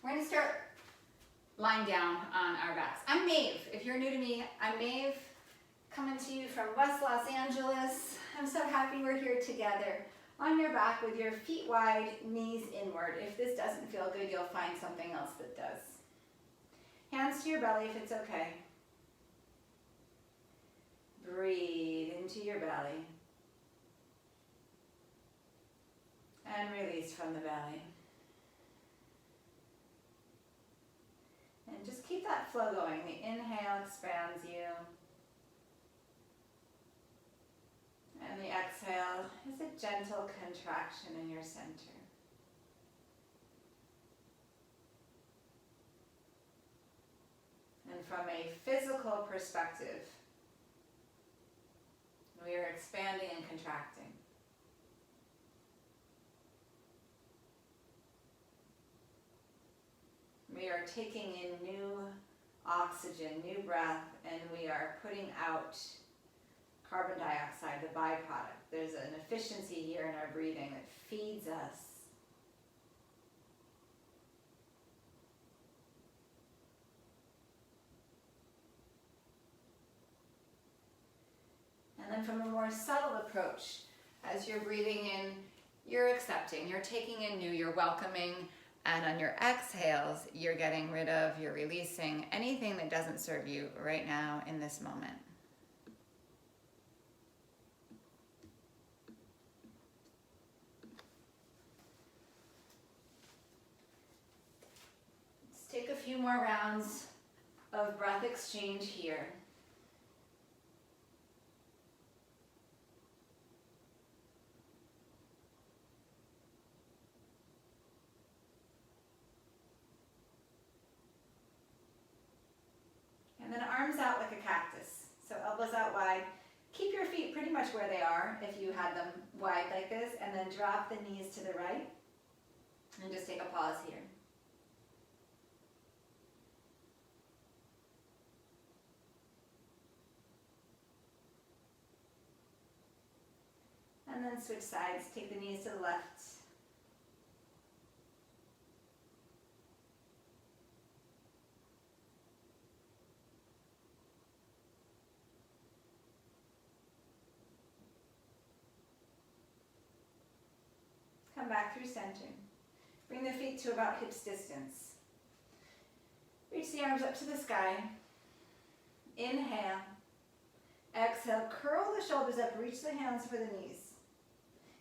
We're going to start lying down on our backs. I'm Maeve. If you're new to me, I'm Maeve, coming to you from West Los Angeles. I'm so happy we're here together on your back with your feet wide, knees inward. If this doesn't feel good, you'll find something else that does. Hands to your belly if it's okay. Breathe into your belly. And release from the belly. And just keep that flow going. The inhale expands you. And the exhale is a gentle contraction in your center. And from a physical perspective, we are expanding and contracting. We are taking in new oxygen, new breath, and we are putting out carbon dioxide, the byproduct. There's an efficiency here in our breathing that feeds us. And then from a more subtle approach, as you're breathing in, you're accepting, you're taking in new, you're welcoming, and on your exhales, you're getting rid of, you're releasing anything that doesn't serve you right now in this moment. Let's take a few more rounds of breath exchange here. And then arms out like a cactus. So elbows out wide. Keep your feet pretty much where they are if you had them wide like this, and then drop the knees to the right. And just take a pause here. And then switch sides. Take the knees to the left. Come back through center. Bring the feet to about hips distance. Reach the arms up to the sky. Inhale. Exhale, curl the shoulders up, reach the hands for the knees.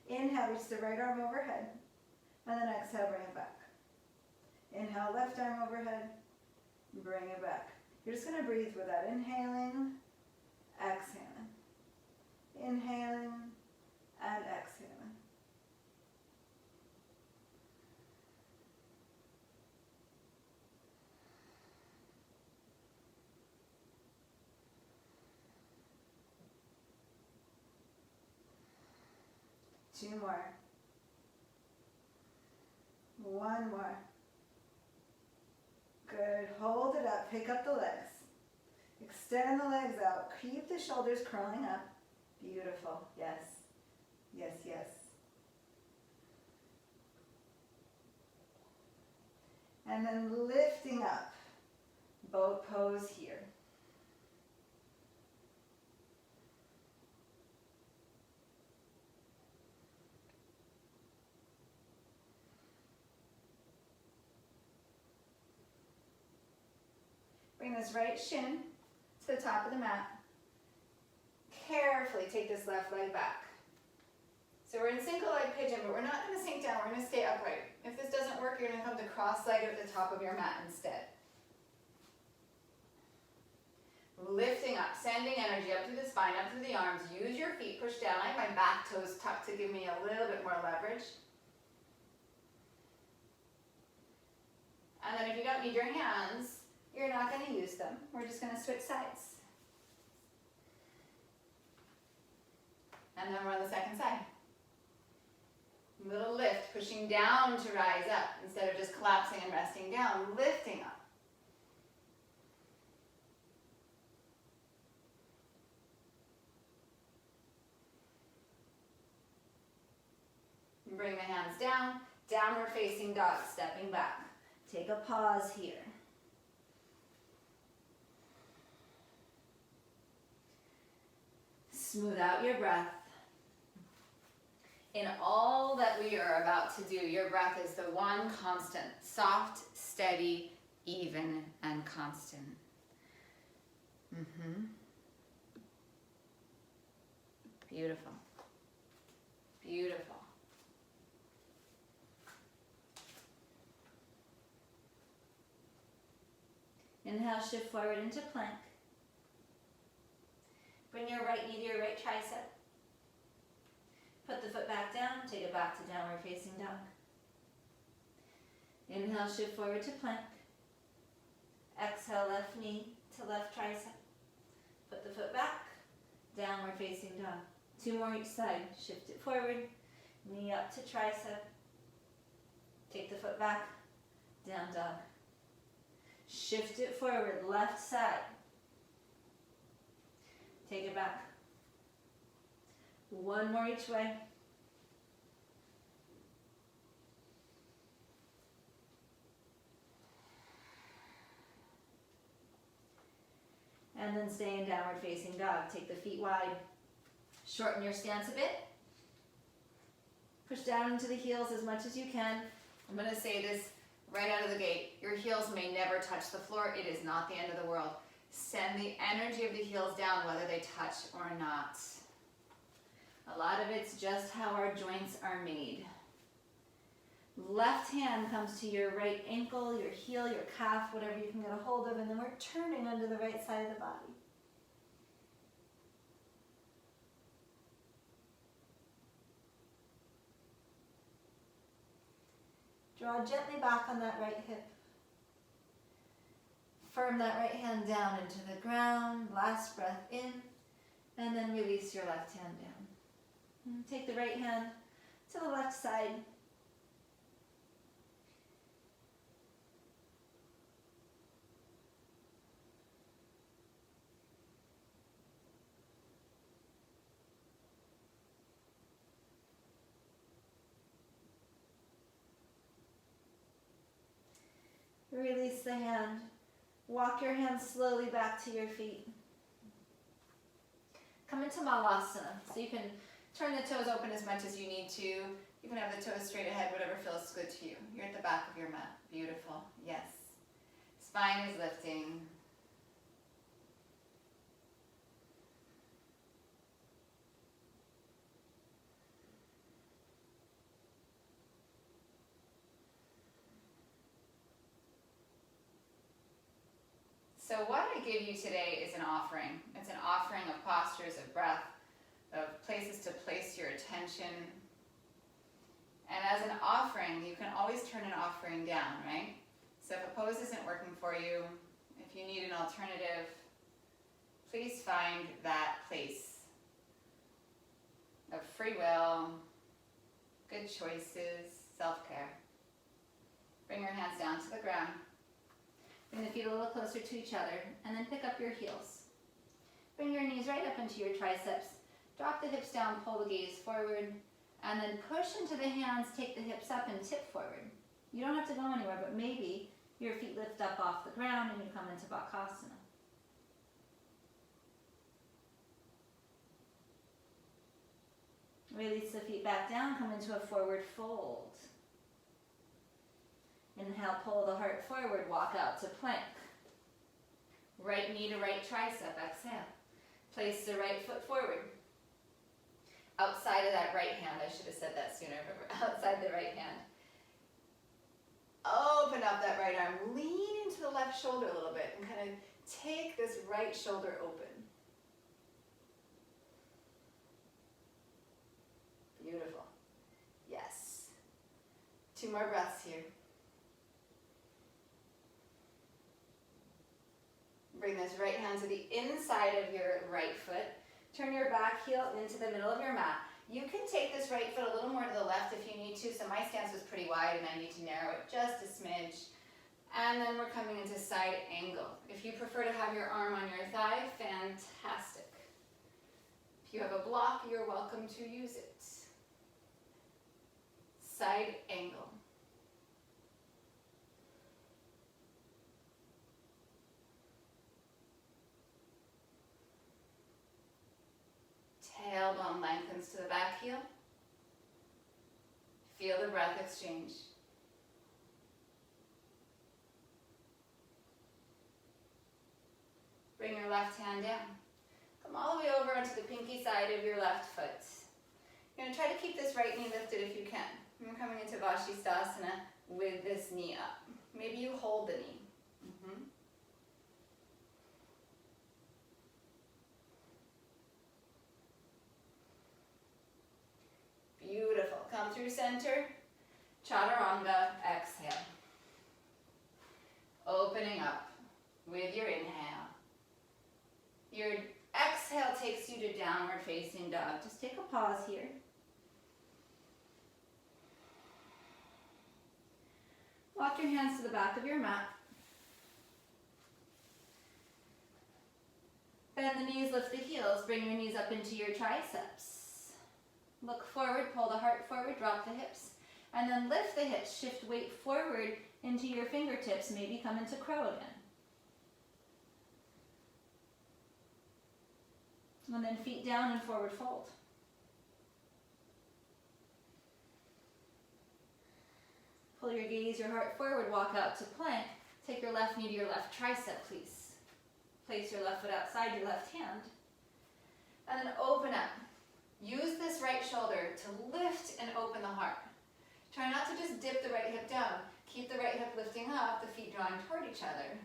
Inhale, reach the right arm overhead. And then exhale, bring it back. Inhale, left arm overhead. Bring it back. You're just going to breathe without inhaling, exhaling. Inhaling and exhaling. Two more. One more. Good. Hold it up. Pick up the legs. Extend the legs out. Keep the shoulders curling up. Beautiful. Yes. Yes, yes. And then lifting up. Boat pose here. Bring this right shin to the top of the mat. Carefully take this left leg back. So we're in single leg pigeon, but we're not going to sink down, we're going to stay upright. If this doesn't work, you're going to come to cross-legged at the top of your mat instead. Lifting up, sending energy up through the spine, up through the arms. Use your feet, push down. I have my back toes tucked to give me a little bit more leverage. And then if you don't need your hands, you're not going to use them. We're just going to switch sides. And then we're on the second side. Little lift, pushing down to rise up instead of just collapsing and resting down, lifting up. Bring the hands down, downward facing dog, stepping back. Take a pause here. Smooth out your breath. In all that we are about to do, your breath is the one constant, soft, steady, even, and constant. Beautiful. Beautiful. Inhale, shift forward into plank. Bring your right knee to your right tricep. Put the foot back down, take it back to downward facing dog. Inhale, shift forward to plank. Exhale, left knee to left tricep. Put the foot back, downward facing dog. 2 more each side. Shift it forward, knee up to tricep. Take the foot back, down dog. Shift it forward, left side. Take it back. 1 more each way. And then stay in downward facing dog. Take the feet wide. Shorten your stance a bit. Push down into the heels as much as you can. I'm going to say this right out of the gate. Your heels may never touch the floor. It is not the end of the world. Send the energy of the heels down whether they touch or not. A lot of it's just how our joints are made. Left hand comes to your right ankle, your heel, your calf, whatever you can get a hold of, and then we're turning onto the right side of the body. Draw gently back on that right hip. Firm that right hand down into the ground. Last breath in, and then release your left hand down. And take the right hand to the left side. Release the hand. Walk your hands slowly back to your feet. Come into Malasana. So you can turn the toes open as much as you need to. You can have the toes straight ahead, whatever feels good to you. You're at the back of your mat. Beautiful. Yes. Spine is lifting. So what I give you today is an offering. It's an offering of postures, of breath, of places to place your attention. And as an offering, you can always turn an offering down, right? So if a pose isn't working for you, if you need an alternative, please find that place of free will, good choices, self-care. Bring your hands down to the ground. Bring the feet a little closer to each other, and then pick up your heels. Bring your knees right up into your triceps. Drop the hips down, pull the gaze forward, and then push into the hands, take the hips up and tip forward. You don't have to go anywhere, but maybe your feet lift up off the ground and you come into Bakasana. Release the feet back down, come into a forward fold. Inhale, pull the heart forward, walk out to plank. Right knee to right tricep, exhale. Place the right foot forward. Outside of that right hand, I should have said that sooner, remember, outside the right hand. Open up that right arm, lean into the left shoulder a little bit and kind of take this right shoulder open. Beautiful. Yes. 2 more breaths here. Bring this right hand to the inside of your right foot. Turn your back heel into the middle of your mat. You can take this right foot a little more to the left if you need to. So my stance was pretty wide and I need to narrow it just a smidge. And then we're coming into side angle. If you prefer to have your arm on your thigh, fantastic. If you have a block, you're welcome to use it. Side angle. back heel. Feel the breath exchange. Bring your left hand down. Come all the way over onto the pinky side of your left foot. You're going to try to keep this right knee lifted if you can. You're coming into Vashisthasana with this knee up. Maybe you hold the knee. Beautiful. Come through center. Chaturanga. Exhale. Opening up with your inhale. Your exhale takes you to downward facing dog. Just take a pause here. Walk your hands to the back of your mat. Bend the knees, lift the heels. Bring your knees up into your triceps. Look forward, pull the heart forward, drop the hips. And then lift the hips, shift weight forward into your fingertips. Maybe come into crow again. And then feet down and forward fold. Pull your gaze, your heart forward, walk out to plank. Take your left knee to your left tricep, please. Place your left foot outside your left hand. And then open up. Use this right shoulder to lift and open the heart. Try not to just dip the right hip down. Keep the right hip lifting up, the feet drawing toward each other.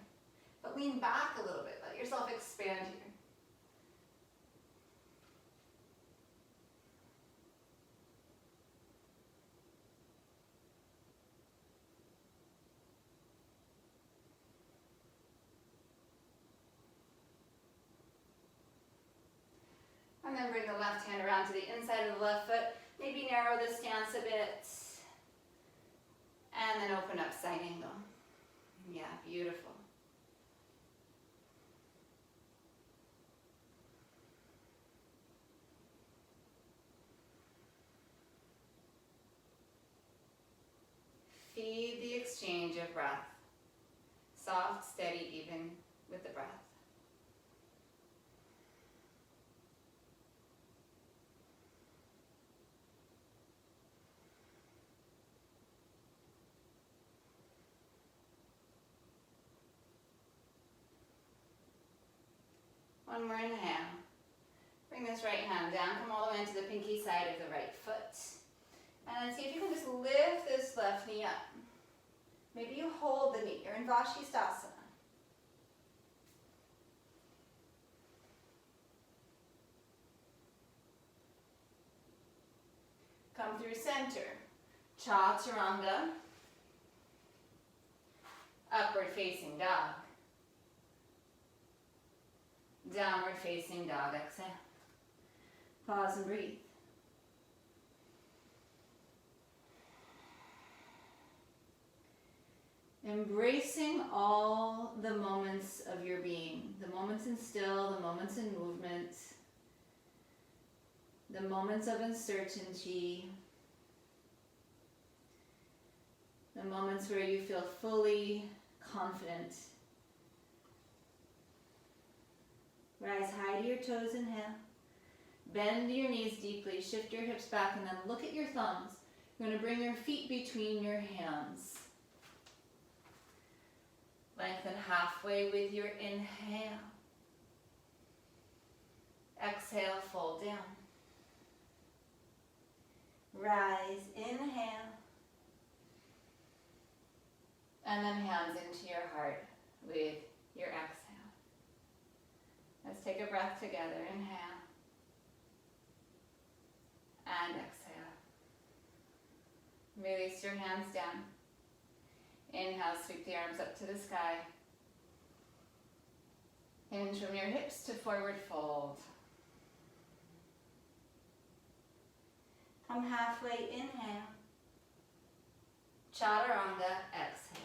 But lean back a little bit. Let yourself expand here. And then bring the left hand around to the inside of the left foot. Maybe narrow the stance a bit. And then open up side angle. Yeah, beautiful. Feed the exchange of breath. Soft, steady, even with the breath. One more inhale. Bring this right hand down. Come all the way into the pinky side of the right foot. And then see if you can just lift this left knee up. Maybe you hold the knee. You're in Vashisthasana. Come through center. Chaturanga. Upward facing dog. Downward facing dog. Exhale. Pause and breathe. Embracing all the moments of your being. The moments in still, the moments in movement. The moments of uncertainty. The moments where you feel fully confident. Rise high to your toes, inhale. Bend your knees deeply, shift your hips back, and then look at your thumbs. You're going to bring your feet between your hands. Lengthen halfway with your inhale. Exhale, fold down. Rise, inhale. And then hands into your heart with your exhale. Let's take a breath together. Inhale. And exhale. Release your hands down. Inhale, sweep the arms up to the sky. Hinge from your hips to forward fold. Come halfway, inhale. Chaturanga, exhale.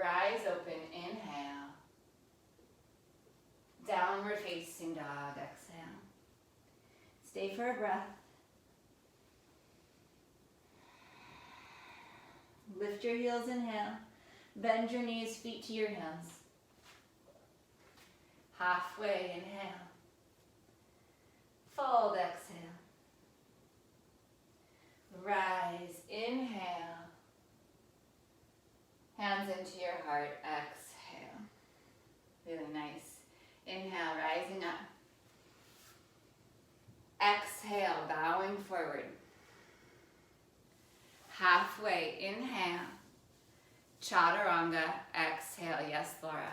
Rise open, inhale. Downward facing dog, exhale. Stay for a breath. Lift your heels, inhale. Bend your knees, feet to your hands. Halfway, inhale. Fold, exhale. Rise, inhale. Hands into your heart, exhale. Really nice. Inhale, rising up. Exhale, bowing forward. Halfway, inhale. Chaturanga, exhale. Yes, Laura.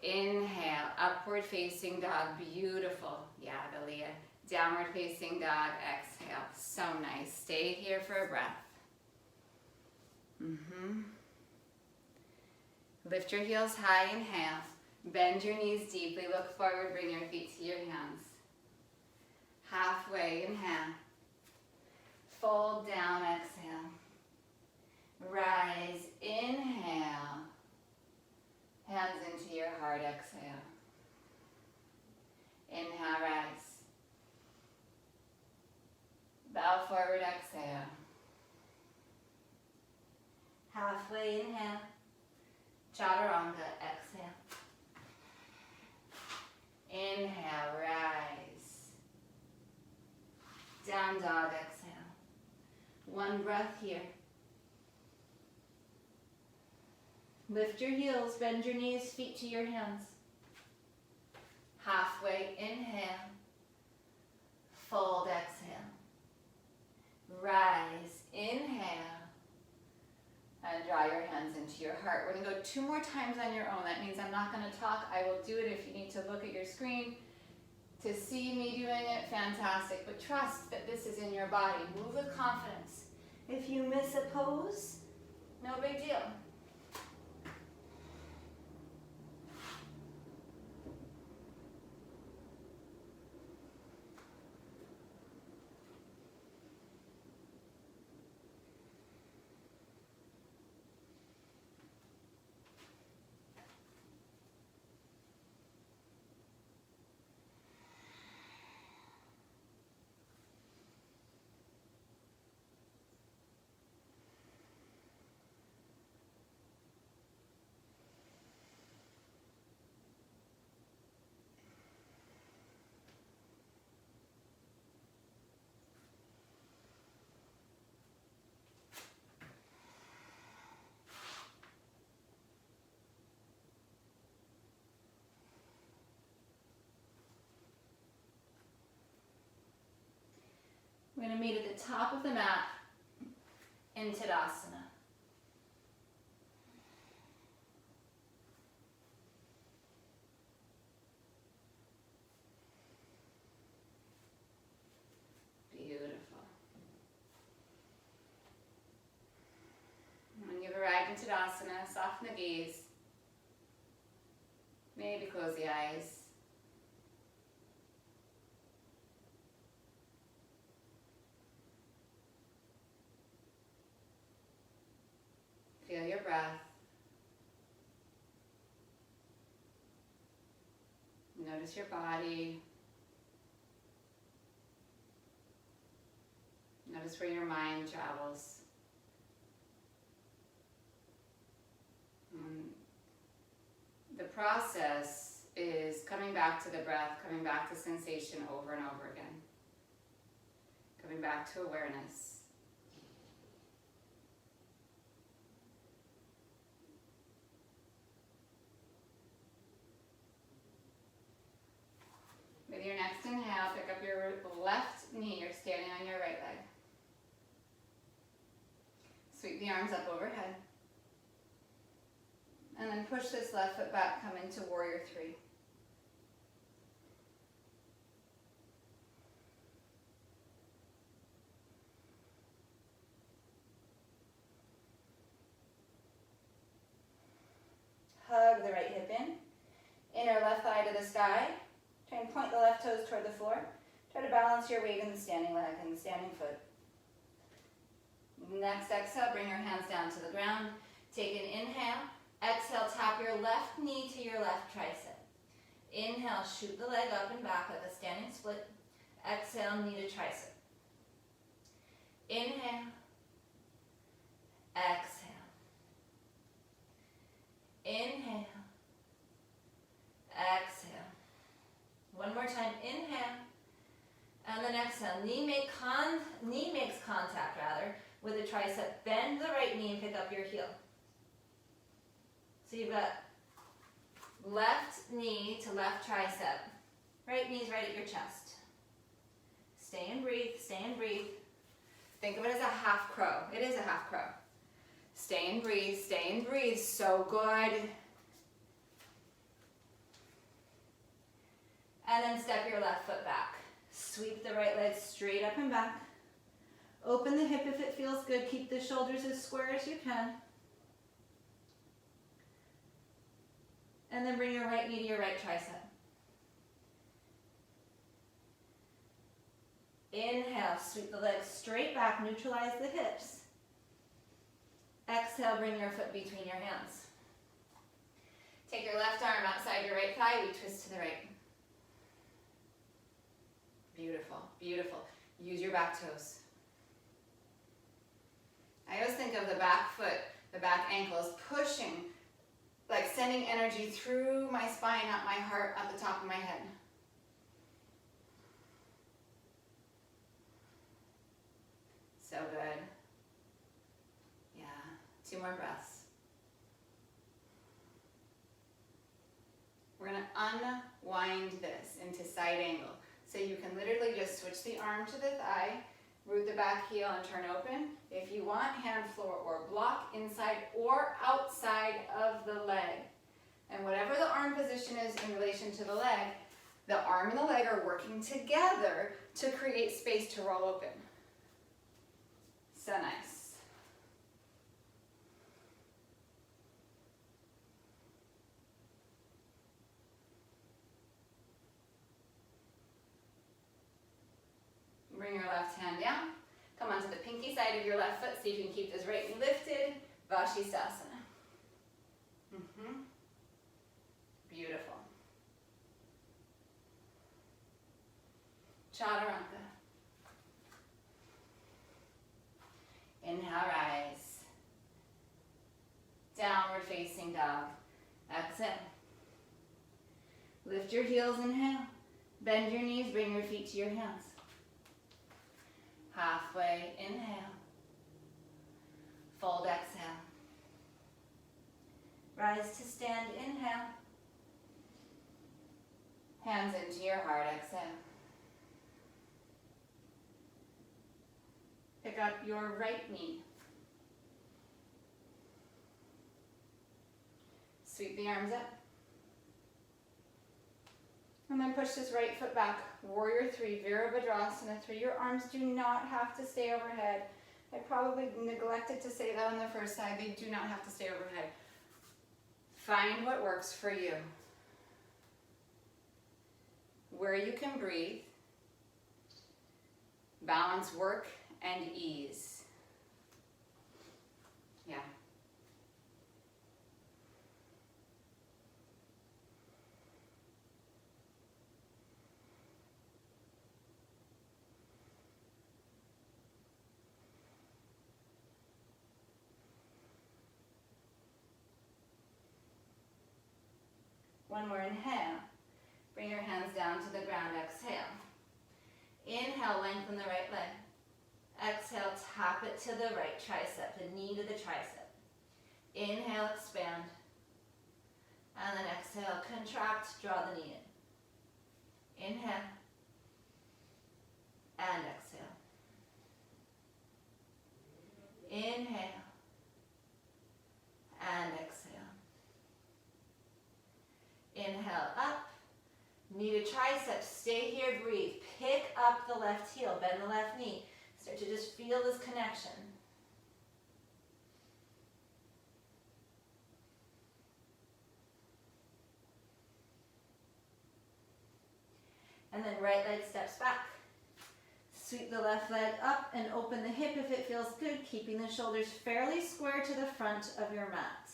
Inhale, upward facing dog, beautiful. Yeah, Dalia. Downward facing dog, exhale. So nice. Stay here for a breath. Lift your heels high, inhale. Bend your knees deeply, look forward, bring your feet to your hands. Halfway, inhale. Fold down, exhale. Rise, inhale. Hands into your heart, exhale. Inhale, rise. Bow forward, exhale. Halfway, inhale. Chaturanga, exhale. Inhale, rise. Down dog, exhale. One breath here. Lift your heels, bend your knees, feet to your hands. Halfway, inhale. Fold, exhale. Rise, inhale. And draw your hands into your heart. We're going to go 2 more times on your own. That means I'm not going to talk. I will do it. If you need to look at your screen to see me doing it, fantastic. But trust that this is in your body. Move with confidence. If you miss a pose, no big deal. We're going to meet at the top of the mat in Tadasana. Beautiful. When you've arrived in Tadasana, soften the gaze. Maybe close the eyes. Feel your breath. Notice your body. Notice where your mind travels. The process is coming back to the breath, coming back to sensation over and over again. Coming back to awareness. With your next inhale, pick up your left knee. You're standing on your right leg. Sweep the arms up overhead. And then push this left foot back, come into warrior 3. Hug the right hip in. Inner left thigh to the sky. Try and point the left toes toward the floor. Try to balance your weight in the standing leg and the standing foot. Next exhale, bring your hands down to the ground. Take an inhale. Exhale, tap your left knee to your left tricep. Inhale, shoot the leg up and back like a standing split. Exhale, knee to tricep. Inhale. Exhale. Inhale. Exhale. One more time. Inhale. knee and pick up your heel. So you've got left knee to left tricep. Right knee's right at your chest. Stay and breathe, stay and breathe. Think of it as a half crow. It is a half crow. Stay and breathe, stay and breathe. So good. And then step your left foot back. Sweep the right leg straight up and back. Open the hip if it feels good. Keep the shoulders as square as you can. And then bring your right knee to your right tricep. Inhale, sweep the legs straight back, neutralize the hips. Exhale, bring your foot between your hands. Take your left arm outside your right thigh, we twist to the right. Beautiful, beautiful. Use your back toes. I always think of the back foot, the back ankle as pushing, like sending energy through my spine, up my heart, up the top of my head. So good. Yeah, 2 more breaths. We're gonna unwind this into side angle. So you can literally just switch the arm to the thigh, root the back heel and turn open. If you want, hand floor or block inside or outside of the leg. And whatever the arm position is in relation to the leg, the arm and the leg are working together to create space to roll open. So nice. Bring your left hand down. Come onto the pinky side of your left foot so you can keep this right knee lifted. Vashisthasana. Beautiful. Chaturanga. Inhale, rise. Downward facing dog. Exhale. Lift your heels, inhale. Bend your knees, bring your feet to your hands. Halfway, inhale. Fold, exhale. Rise to stand, inhale. Hands into your heart, exhale. Pick up your right knee. Sweep the arms up. And then push this right foot back. Warrior 3, Virabhadrasana 3. Your arms do not have to stay overhead. I probably neglected to say that on the first side. They do not have to stay overhead. Find what works for you. Where you can breathe. Balance work and ease. Yeah. One more inhale. Bring your hands down to the ground, exhale. Inhale, lengthen the right leg. Exhale, tap it to the right tricep, the knee to the tricep. Inhale, expand. And then exhale, contract, draw the knee in. Inhale. And exhale. Inhale. And exhale. Inhale, up. Knee to tricep, stay here, breathe. Pick up the left heel, bend the left knee. Start to just feel this connection. And then right leg steps back. Sweep the left leg up and open the hip if it feels good, keeping the shoulders fairly square to the front of your mat.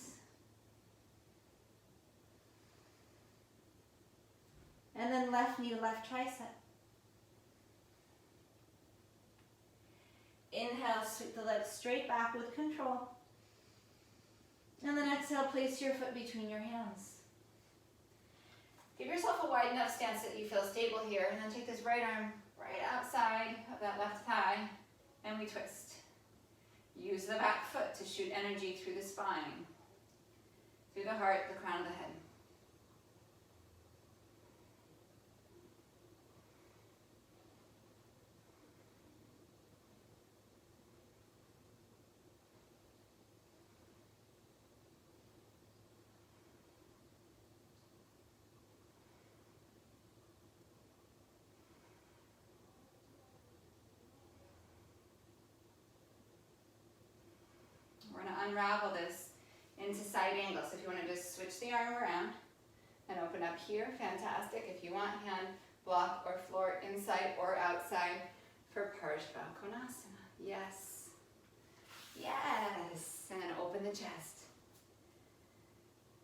And then left knee to left tricep. Inhale, sweep the legs straight back with control. And then exhale, place your foot between your hands. Give yourself a wide enough stance that you feel stable here, and then take this right arm right outside of that left thigh, and we twist. Use the back foot to shoot energy through the spine, through the heart, the crown of the head. We're going to unravel this into side angles. So if you want to just switch the arm around and open up here, fantastic. If you want hand, block, or floor inside or outside for Parsva Konasana. Yes. Yes. And then open the chest.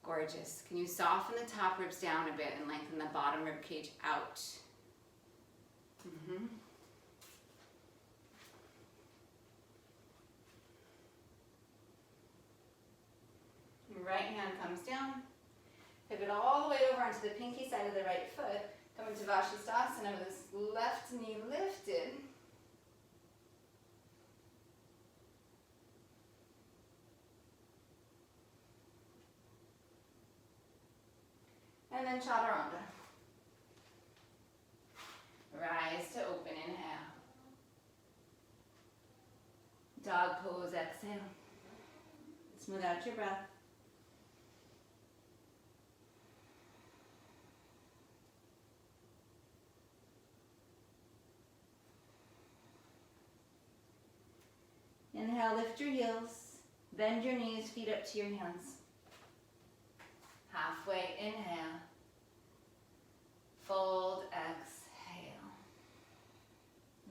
Gorgeous. Can you soften the top ribs down a bit and lengthen the bottom rib cage out? Right hand comes down. Pivot all the way over onto the pinky side of the right foot. Come into Vashisthasana with this left knee lifted. And then Chaturanga. Rise to open, inhale. Dog pose, exhale. Smooth out your breath. Inhale, lift your heels. Bend your knees, feet up to your hands. Halfway, inhale. Fold, exhale.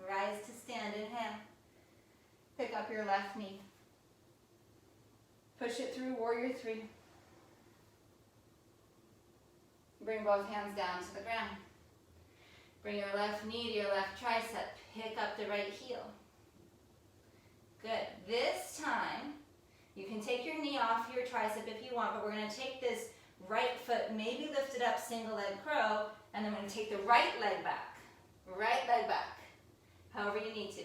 Rise to stand, inhale. Pick up your left knee. Push it through, warrior three. Bring both hands down to the ground. Bring your left knee to your left tricep. Pick up the right heel. Good. This time, you can take your knee off your tricep if you want, but we're going to take this right foot, maybe lift it up, single leg crow, and then we're going to take the right leg back. Right leg back. However you need to.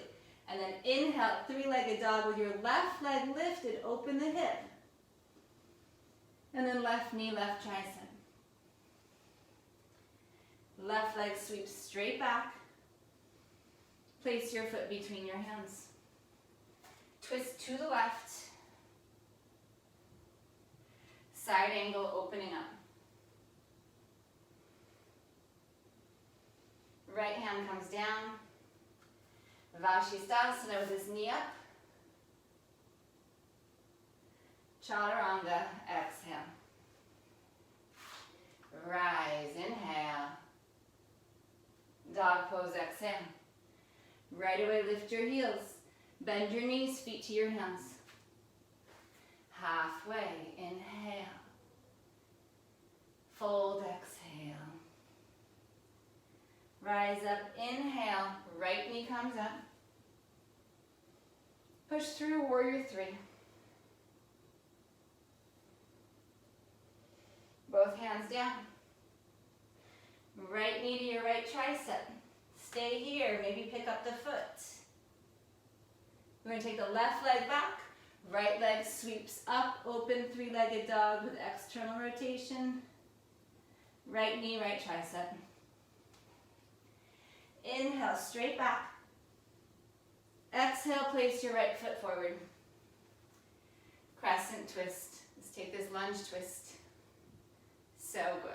And then inhale, three-legged dog with your left leg lifted, open the hip. And then left knee, left tricep. Left leg sweeps straight back. Place your foot between your hands. Twist to the left. Side angle opening up. Right hand comes down. Vashisthasana with his knee up. Chaturanga, exhale. Rise, inhale. Dog pose, exhale. Right away, lift your heels. Bend your knees, feet to your hands. Halfway, inhale. Fold, exhale. Rise up, inhale. Right knee comes up. Push through, warrior three. Both hands down. Right knee to your right tricep. Stay here, maybe pick up the foot. We're going to take the left leg back. Right leg sweeps up, open three-legged dog with external rotation. Right knee, right tricep. Inhale, straight back. Exhale, place your right foot forward. Crescent twist. Let's take this lunge twist. So good.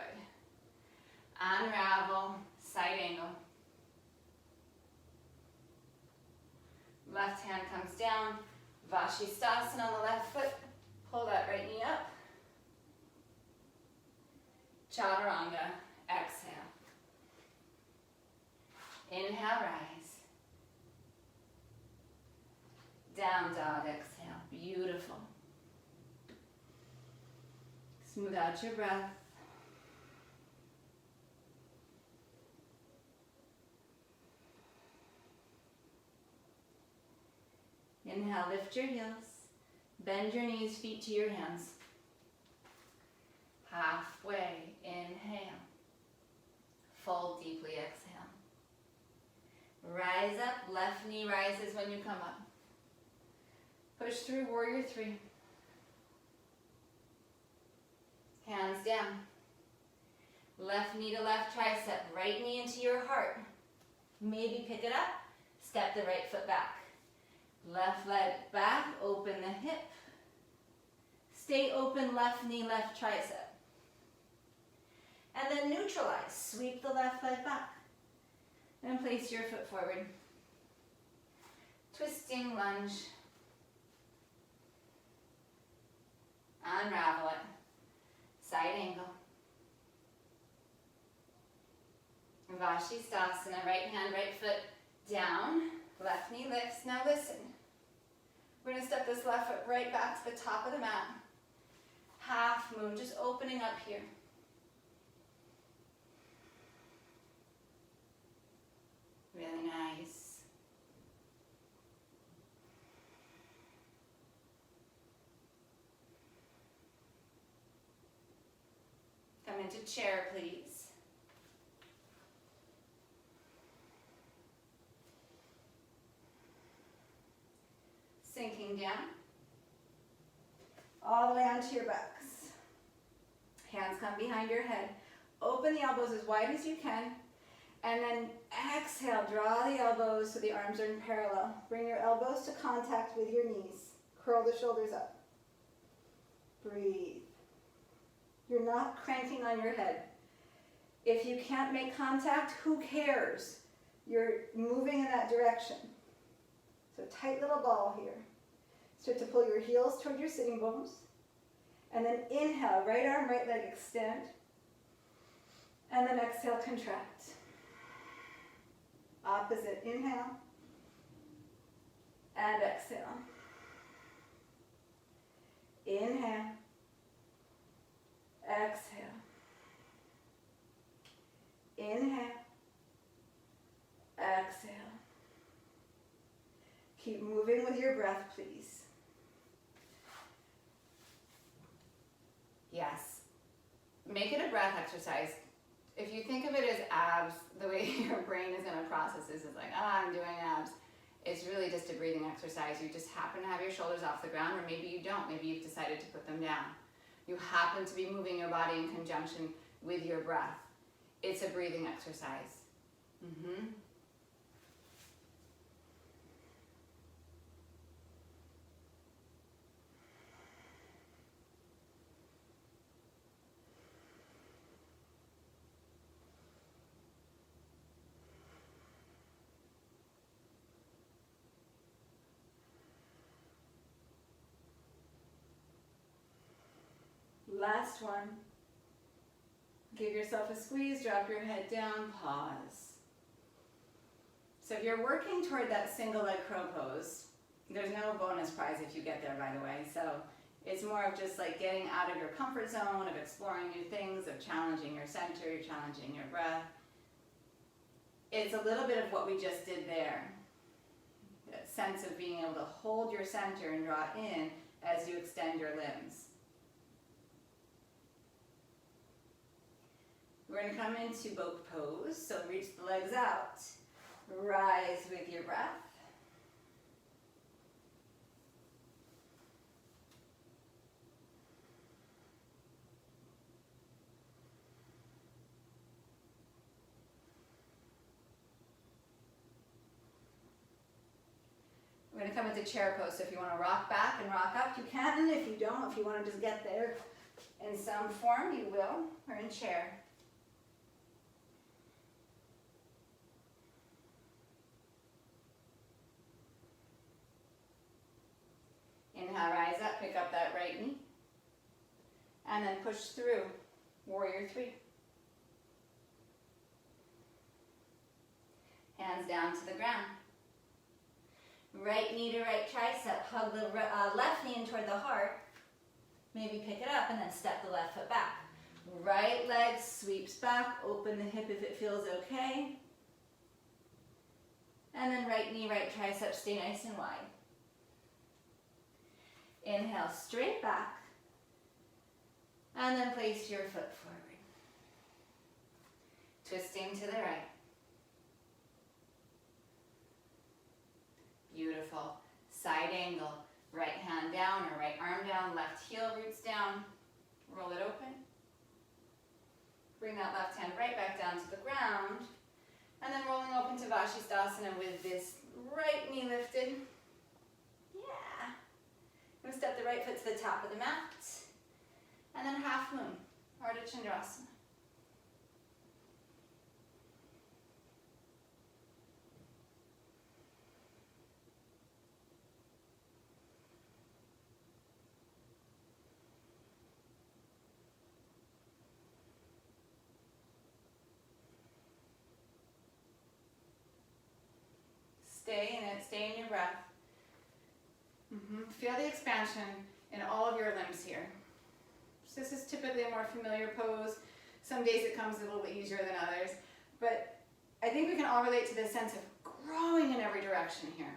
Unravel, side angle. Left hand comes down. Vashisthasana on the left foot. Pull that right knee up. Chaturanga, exhale. Inhale, rise. Down dog, exhale. Beautiful. Smooth out your breath. Inhale, lift your heels. Bend your knees, feet to your hands. Halfway, inhale. Fold deeply, exhale. Rise up, left knee rises when you come up. Push through warrior three. Hands down. Left knee to left tricep, right knee into your heart. Maybe pick it up, step the right foot back. Left leg back, open the hip. Stay open, left knee, left tricep. And then neutralize, sweep the left leg back. And place your foot forward. Twisting lunge. Unravel it. Side angle. Vashisthasana, right hand, right foot down. Left knee lifts. Now listen. We're going to step this left foot right back to the top of the mat. Half moon, just opening up here. Really nice. Come into chair, please. Sinking down. All the way onto your backs. Hands come behind your head. Open the elbows as wide as you can. And then exhale, draw the elbows so the arms are in parallel. Bring your elbows to contact with your knees. Curl the shoulders up. Breathe. You're not cranking on your head. If you can't make contact, who cares? You're moving in that direction. So tight little ball here. Start to pull your heels toward your sitting bones. And then inhale, right arm, right leg extend. And then exhale, contract. Opposite, inhale. And exhale. Inhale. Exhale. Inhale. Exhale. Keep moving with your breath, please. Yes. Make it a breath exercise. If you think of it as abs, the way your brain is going to process this is like, I'm doing abs. It's really just a breathing exercise. You just happen to have your shoulders off the ground, or maybe you don't. Maybe you've decided to put them down. You happen to be moving your body in conjunction with your breath. It's a breathing exercise. Last one. Give yourself a squeeze, drop your head down, pause. So if you're working toward that single leg crow pose, there's no bonus prize if you get there, by the way. So it's more of just like getting out of your comfort zone, of exploring new things, of challenging your center, you're challenging your breath. It's a little bit of what we just did there. That sense of being able to hold your center and draw in as you extend your limbs. We're going to come into boat pose, so reach the legs out. Rise with your breath. We're going to come into chair pose, so if you want to rock back and rock up, you can. If you don't, if you want to just get there in some form, you will. We're in chair. Inhale, rise up, pick up that right knee. And then push through, warrior three. Hands down to the ground. Right knee to right tricep, hug the left knee in toward the heart. Maybe pick it up and then step the left foot back. Right leg sweeps back, open the hip if it feels okay. And then right knee, right tricep, stay nice and wide. Inhale, straight back. And then place your foot forward. Twisting to the right. Beautiful. Side angle. Right hand down or right arm down, left heel roots down. Roll it open. Bring that left hand right back down to the ground. And then rolling open to Vashisthasana with this right knee lifted. Yeah. I'm going to step the right foot to the top of the mat. And then half moon, Ardha Chandrasana. Stay in it, stay in your breath. Feel the expansion in all of your limbs here. So this is typically a more familiar pose. Some days it comes a little bit easier than others, but I think we can all relate to this sense of growing in every direction here.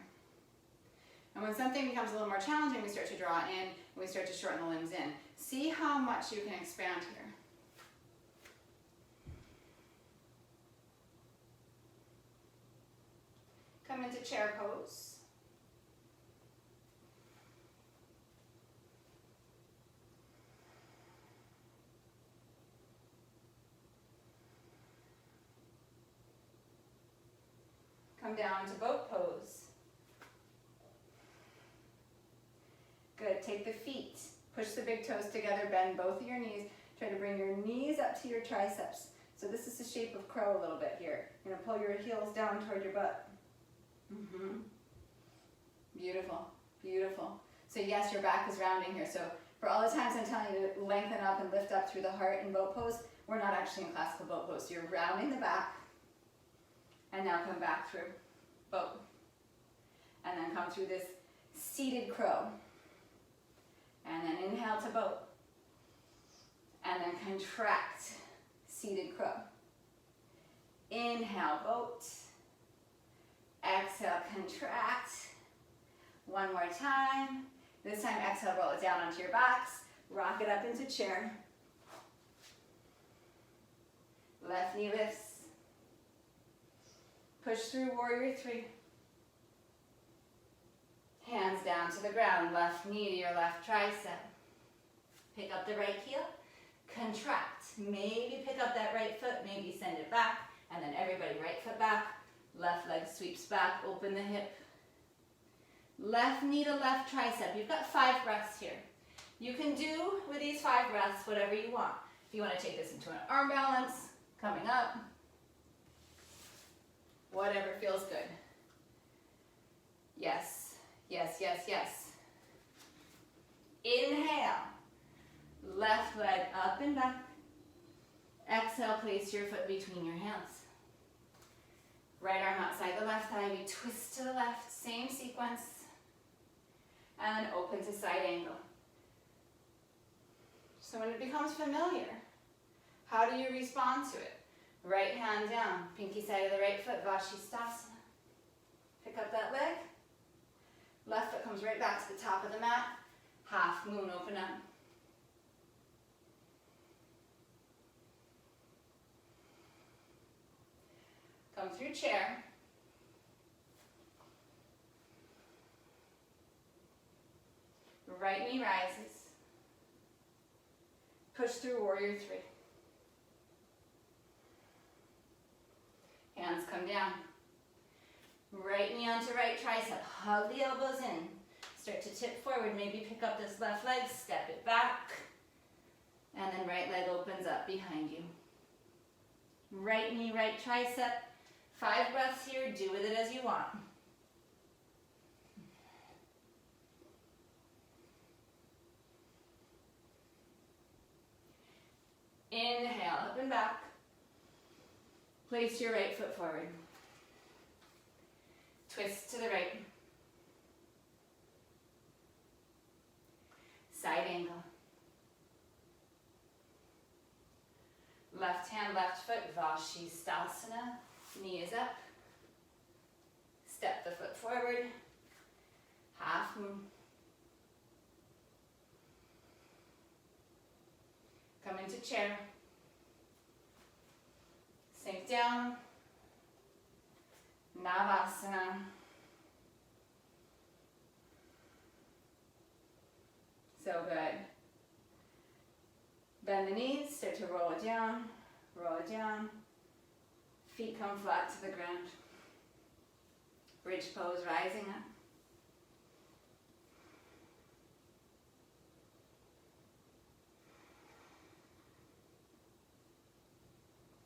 And when something becomes a little more challenging, we start to draw in, and we start to shorten the limbs in. See how much you can expand here. Come into chair pose. Come down to boat pose. Good, take the feet, push the big toes together, bend both of your knees. Try to bring your knees up to your triceps. So this is the shape of crow a little bit here. You're gonna pull your heels down toward your butt. Beautiful, beautiful. So yes, your back is rounding here. So for all the times I'm telling you to lengthen up and lift up through the heart in boat pose, we're not actually in classical boat pose. So you're rounding the back, and now come back through boat. And then come through this seated crow. And then inhale to boat. And then contract, seated crow. Inhale, boat. Exhale, contract. One more time. This time, exhale, roll it down onto your backs. Rock it up into chair. Left knee lifts. Push through warrior three. Hands down to the ground. Left knee to your left tricep. Pick up the right heel. Contract. Maybe pick up that right foot. Maybe send it back. And then everybody, right foot back. Left leg sweeps back. Open the hip. Left knee to left tricep. You've got 5 breaths here. You can do with these 5 breaths whatever you want. If you want to take this into an arm balance, coming up, whatever feels good. Yes, yes, yes, yes. Inhale. Left leg up and back. Exhale, place your foot between your hands. Right arm outside the left thigh. We twist to the left, same sequence. And open to side angle. So when it becomes familiar, how do you respond to it? Right hand down, pinky side of the right foot, Vashisthasana. Pick up that leg. Left foot comes right back to the top of the mat. Half moon, open up. Come through chair. Right knee rises. Push through warrior three. Hands come down. Right knee onto right tricep. Hug the elbows in. Start to tip forward. Maybe pick up this left leg, step it back. And then right leg opens up behind you. Right knee, right tricep. 5 breaths here. Do with it as you want. Inhale, up and back. Place your right foot forward. Twist to the right. Side angle. Left hand, left foot, Vashisthasana. Knee is up. Step the foot forward. Half moon. Come into chair. Sink down. Navasana. So good. Bend the knees, start to roll it down, roll it down. Feet come flat to the ground. Bridge pose, rising up.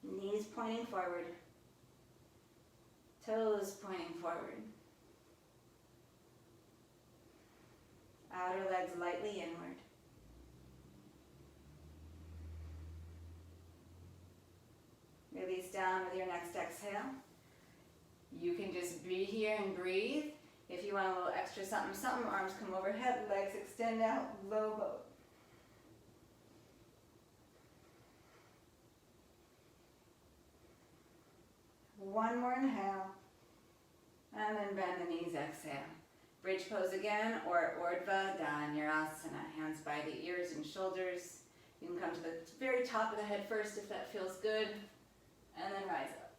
Knees pointing forward. Toes pointing forward. Outer legs lightly inward. Release down with your next exhale. You can just be here and breathe. If you want a little extra something, something, arms come overhead, legs extend out, low boat. One more inhale. And then bend the knees, exhale. Bridge pose again, or Urdhva Dhanurasana. Hands by the ears and shoulders. You can come to the very top of the head first if that feels good. And then rise up.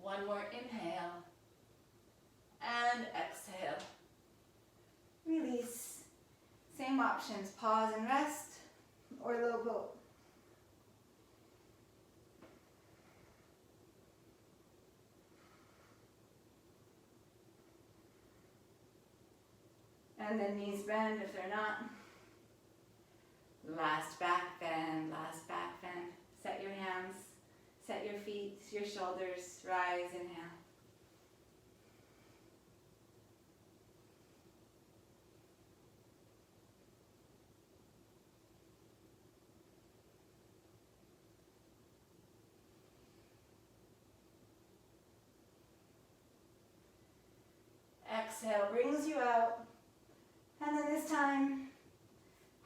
One more inhale. And exhale. Release. Same options, pause and rest, or low boat. And then knees bend if they're not. Last back bend, last back bend. Set your hands, set your feet, your shoulders, rise, inhale. Exhale brings you out. And then this time,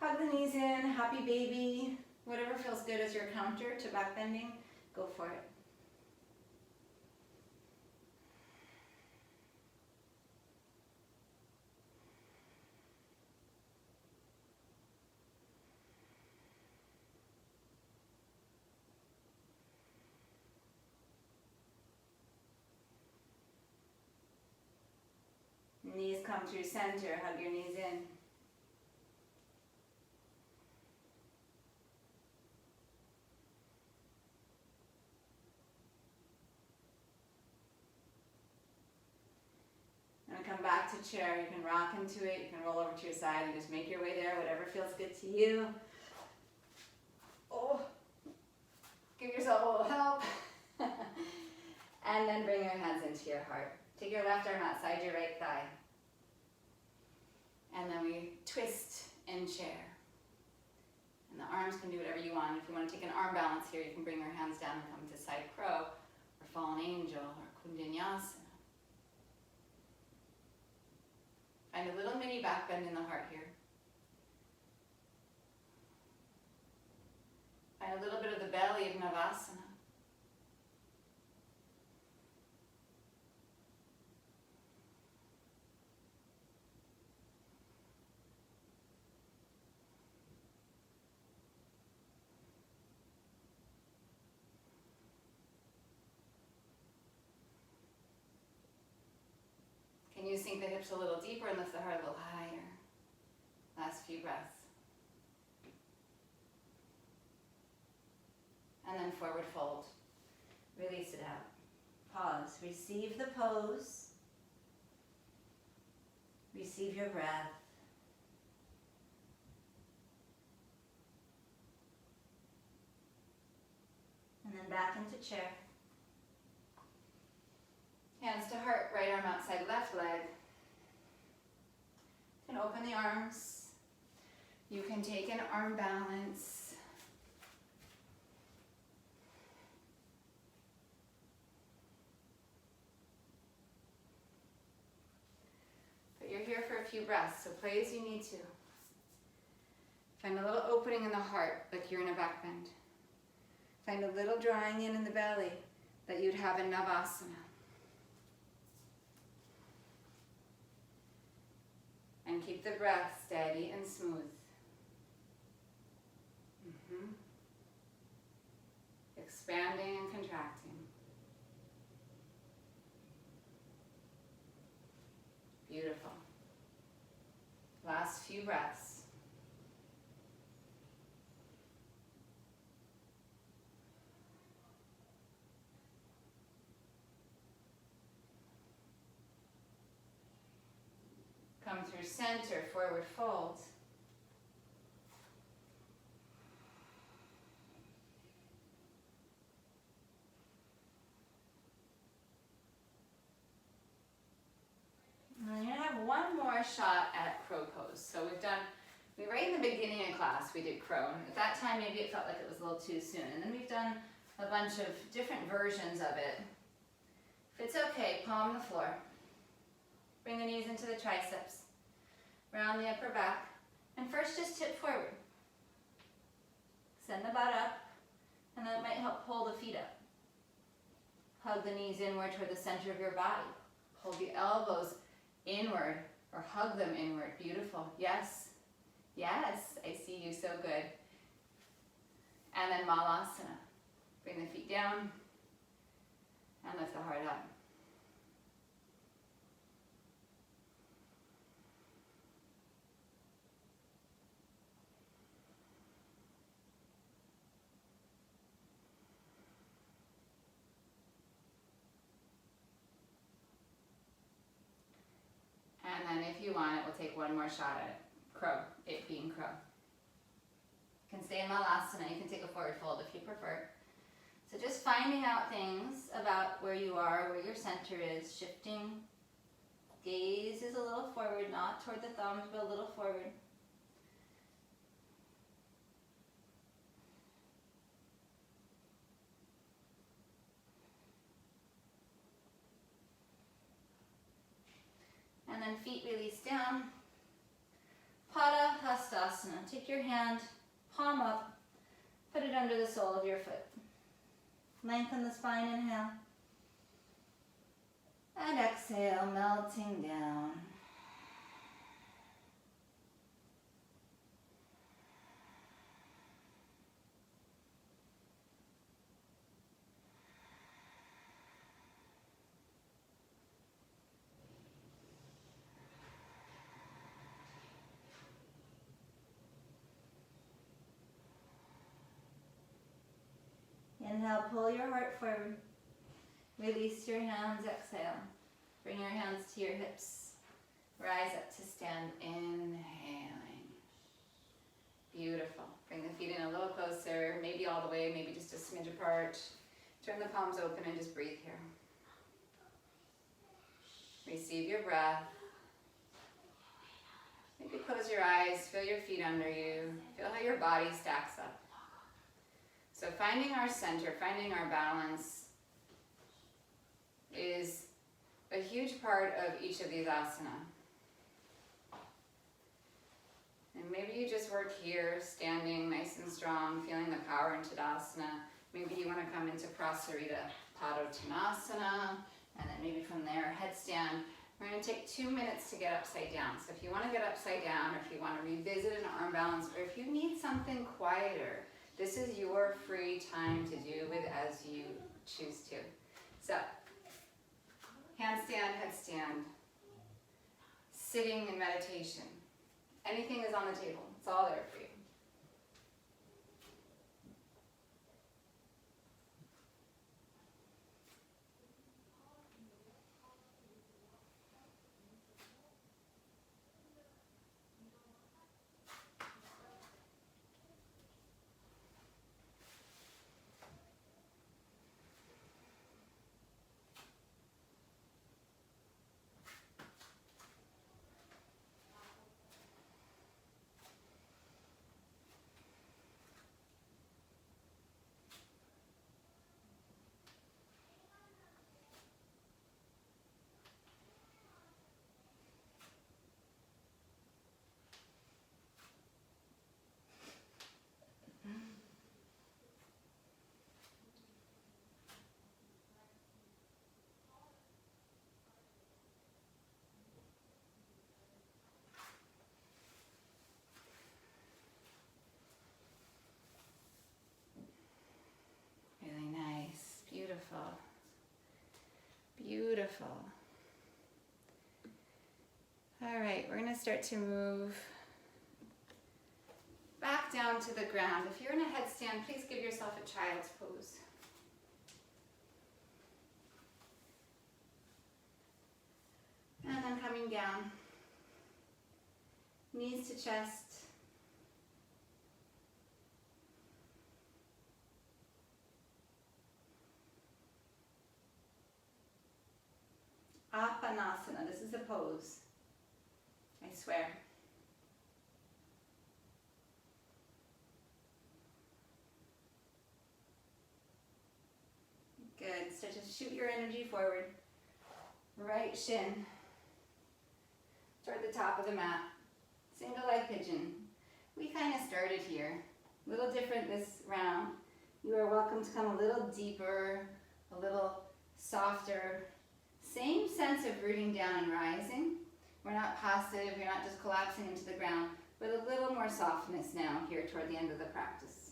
hug the knees in, happy baby. Whatever feels good as your counter to back bending, go for it. Knees come through center, hug your knees in. And come back to chair. You can rock into it, you can roll over to your side and just make your way there, whatever feels good to you. Oh, give yourself a little help. And then bring your hands into your heart. Take your left arm outside your right thigh. And then we twist in chair. And the arms can do whatever you want. If you want to take an arm balance here, you can bring your hands down and come to side crow, or fallen angel, or kundinyasana. Find a little mini back bend in the heart here. Find a little bit of the belly of Navasana. Can you sink the hips a little deeper and lift the heart a little higher? Last few breaths. And then forward fold. Release it out. Pause. Receive the pose. Receive your breath. And then back into chair. Hands to heart, right arm outside left leg. You can open the arms. You can take an arm balance. But you're here for a few breaths, so play as you need to. Find a little opening in the heart, like you're in a back bend. Find a little drawing in the belly that you'd have in Navasana. And keep the breath steady and smooth. Expanding and contracting. Beautiful. Last few breaths. Come through center, forward fold. And you're gonna have one more shot at crow pose. So right in the beginning of class, we did crow. And at that time, maybe it felt like it was a little too soon. And then we've done a bunch of different versions of it. If it's okay, palm the floor. Bring the knees into the triceps. Round the upper back. And first just tip forward. Send the butt up. And then it might help pull the feet up. Hug the knees inward toward the center of your body. Hold the elbows inward or hug them inward. Beautiful. Yes. Yes. I see you. So good. And then Malasana. Bring the feet down and lift the heart up. And then if you want it, we'll take one more shot at it. Crow, it being crow. You can stay in Malasana, you can take a forward fold if you prefer. So just finding out things about where you are, where your center is, shifting. Gaze is a little forward, not toward the thumbs, but a little forward. And then feet release down. Pada Hastasana. Take your hand, palm up, put it under the sole of your foot. Lengthen the spine, inhale. And exhale, melting down. Inhale, pull your heart forward. Release your hands, exhale. Bring your hands to your hips. Rise up to stand, inhaling. Beautiful. Bring the feet in a little closer, maybe all the way, maybe just a smidge apart. Turn the palms open and just breathe here. Receive your breath. Maybe close your eyes, feel your feet under you. Feel how your body stacks up. So finding our center, finding our balance is a huge part of each of these asana. And maybe you just work here, standing nice and strong, feeling the power in Tadasana. Maybe you want to come into Prasarita Padottanasana, and then maybe from there, headstand. We're going to take 2 minutes to get upside down. So if you want to get upside down, or if you want to revisit an arm balance, or if you need something quieter, this is your free time to do with as you choose to. So, handstand, headstand, sitting in meditation. Anything is on the table. It's all there for you. right, we're gonna start to move back down to the ground. If you're in a headstand, please give yourself a child's pose. And then coming down, knees to chest. Apanasana, this is a pose, I swear. Good, start to shoot your energy forward. Right shin toward the top of the mat. Single leg pigeon. We kind of started here. A little different this round. You are welcome to come a little deeper, a little softer. Same sense of rooting down and rising. We're not passive, you're not just collapsing into the ground, but a little more softness now here toward the end of the practice.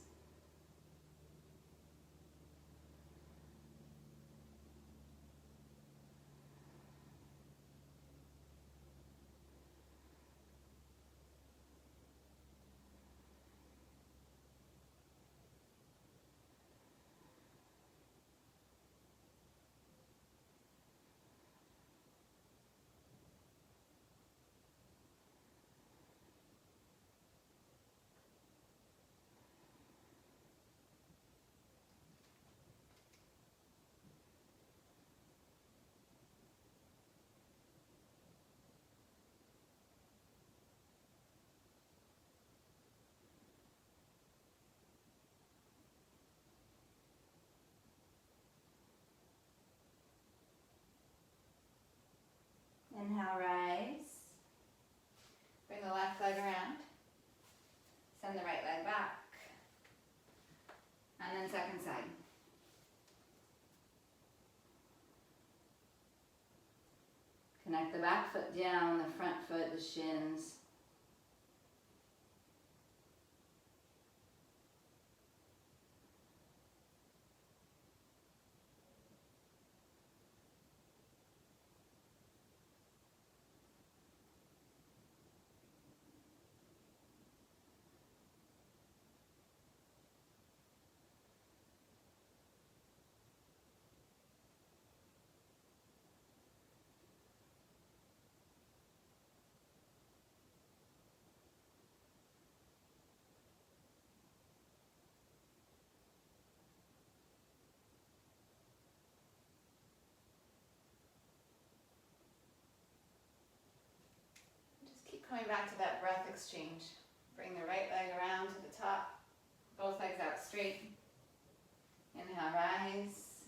Inhale, rise. Bring the left leg around. Send the right leg back. And then second side. Connect the back foot down, the front foot, the shins. Coming back to that breath exchange. Bring the right leg around to the top, both legs out straight. Inhale, rise,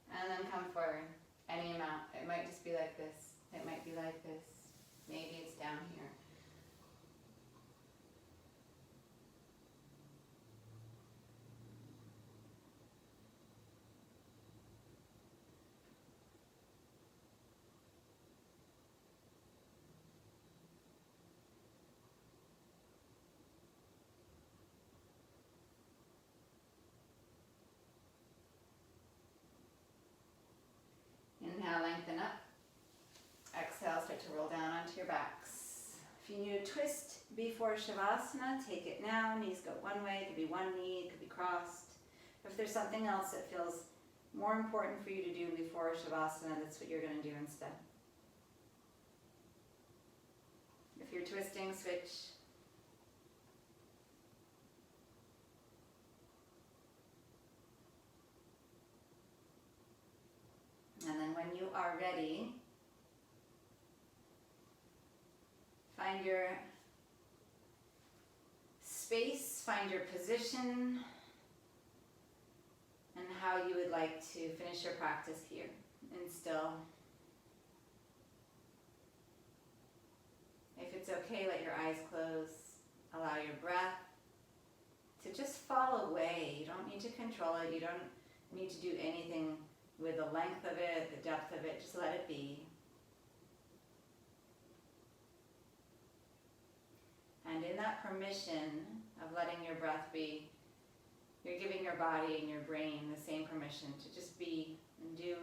and then come forward. Any amount. It might just be like this. It might be like this. Maybe it's down here. Inhale, lengthen up. Exhale, start to roll down onto your backs. If you need a twist before Shavasana, take it now. Knees go one way, it could be one knee, it could be crossed. If there's something else that feels more important for you to do before Shavasana, that's what you're going to do instead. If you're twisting, switch. And then when you are ready, find your space, find your position, and how you would like to finish your practice here. And still, if it's okay, let your eyes close. Allow your breath to just fall away. You don't need to control it. You don't need to do anything with the length of it, the depth of it. Just let it be. And in that permission of letting your breath be, you're giving your body and your brain the same permission to just be and do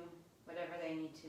whatever they need to.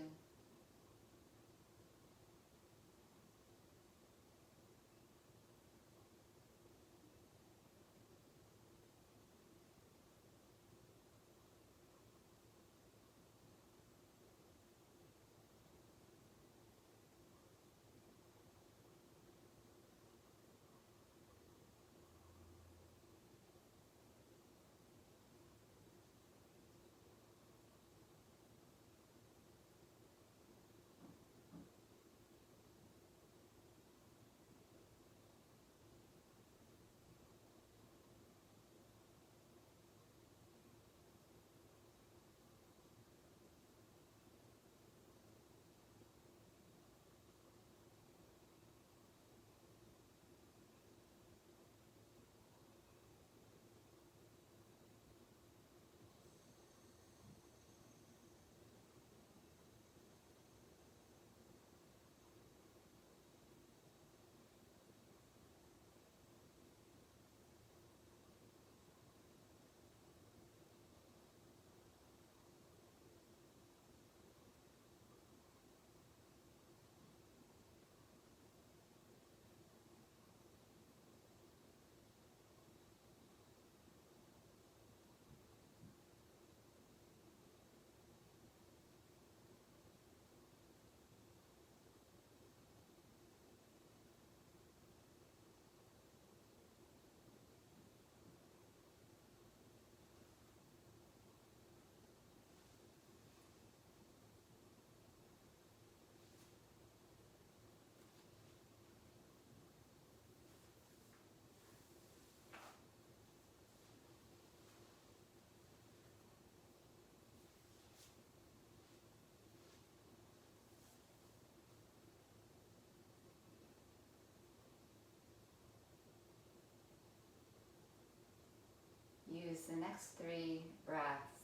the next 3 breaths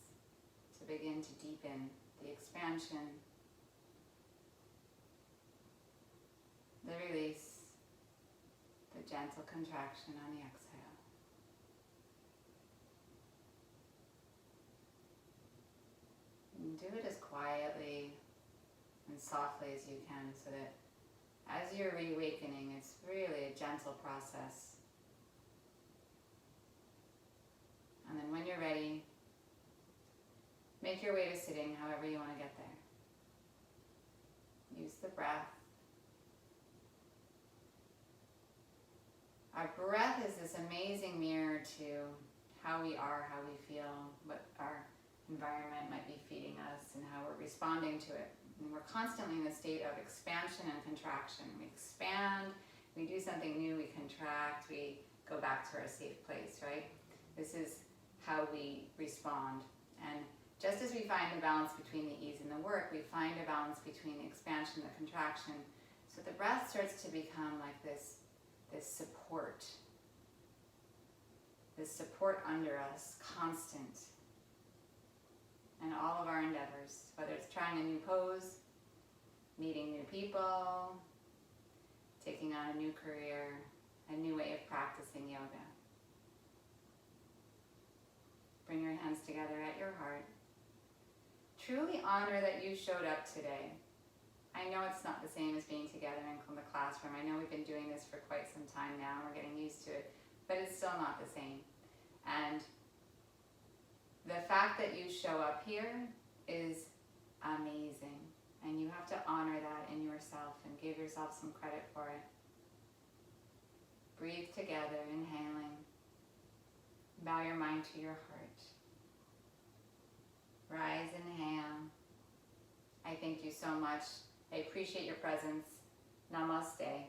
to begin to deepen the expansion, the release, the gentle contraction on the exhale. And do it as quietly and softly as you can, so that as you're reawakening, it's really a gentle process. And then when you're ready, make your way to sitting however you want to get there. Use the breath. Our breath is this amazing mirror to how we are, how we feel, what our environment might be feeding us, and how we're responding to it. And we're constantly in a state of expansion and contraction. We expand, we do something new, we contract, we go back to our safe place, right? This is how we respond. And just as we find the balance between the ease and the work, we find a balance between the expansion and the contraction. So the breath starts to become like this support under us, constant, in all of our endeavors, whether it's trying a new pose, meeting new people, taking on a new career, a new way of practicing yoga. Bring your hands together at your heart. Truly honor that you showed up today. I know it's not the same as being together in the classroom. I know we've been doing this for quite some time now, and we're getting used to it, but it's still not the same. And the fact that you show up here is amazing, and you have to honor that in yourself and give yourself some credit for it. Breathe together, inhaling. Bow your mind to your heart. Rise, inhale. I thank you so much. I appreciate your presence. Namaste.